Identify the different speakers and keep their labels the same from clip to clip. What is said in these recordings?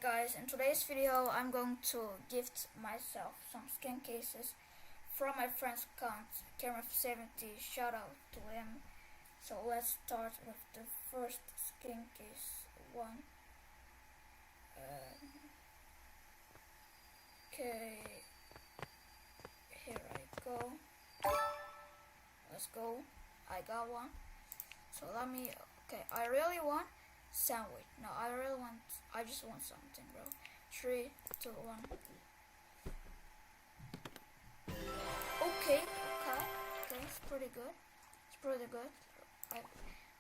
Speaker 1: guys, in today's video I'm going to gift myself some skin cases from my friend's account, Cameron70. Shout out to him. So let's start with the first skin case one. Okay, here I go. Let's go. I got one. So let me. Okay, I really want sandwich. No, I just want something, bro. 3, 2, 1. Okay, it's pretty good. It's pretty good.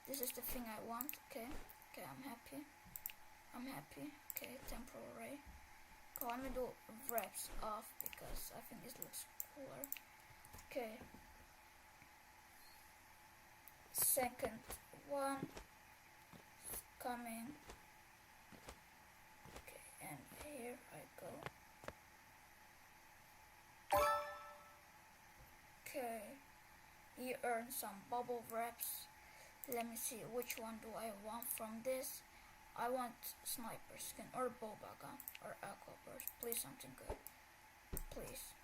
Speaker 1: This is the thing I want. Okay, I'm happy. Okay, temporary. Okay, let me do wraps off because I think this looks cooler. Okay. Second one coming. Okay, and here I go. Okay, you earn some bubble wraps. Let me see, which one do I want from this? I want sniper skin or boba gun or aqua burst. Please something good. Please.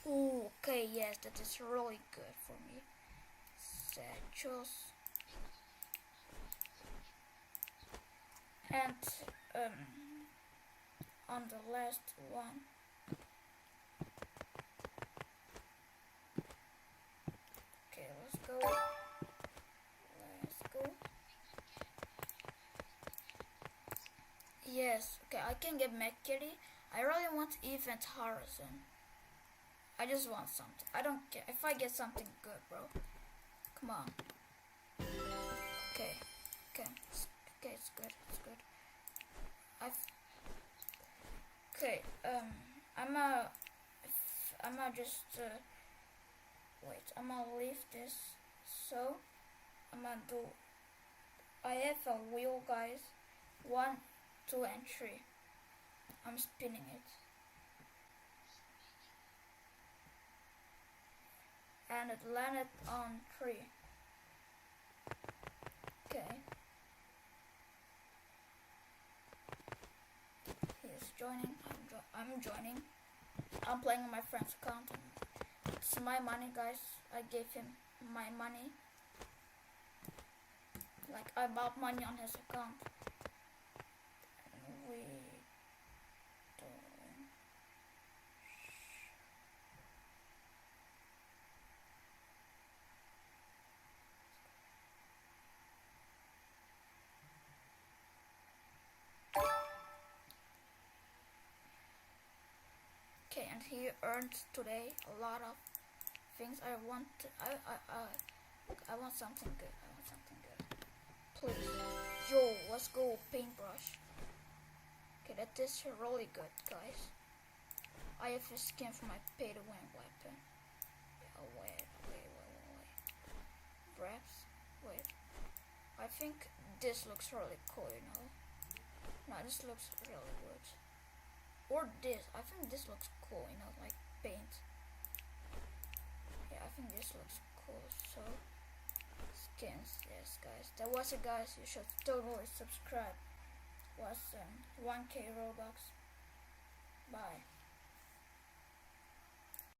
Speaker 1: Ooh, okay, yes, that is really good for me. Satchels. And on the last one, okay, let's go. Yes, okay, I can get McKitty. I really want Event Horizon. I just want something. I don't care if I get something good, bro. Come on. Okay, it's good. Okay, I'ma just wait. I'ma leave this. So I'ma do. I have a wheel, guys. 1, 2, and 3. I'm spinning it. And it landed on 3. Okay. He's joining. I'm joining. I'm playing on my friend's account. It's my money, guys. I gave him my money. Like I bought money on his account. And we don't. Okay, and he earned today a lot of things. I want something good. Please. Yo, let's go paintbrush. Okay, that is really good, guys. I have a skin for my pay to win weapon. Oh, wait. Wraps. Wait. I think this looks really cool, you know. No, this looks really good. Or this. I think this looks cool, you know, like paint. Yeah, I think this looks cool. So skins, yes, guys. That was it, guys. You should totally subscribe. It was 1K Robux. Bye.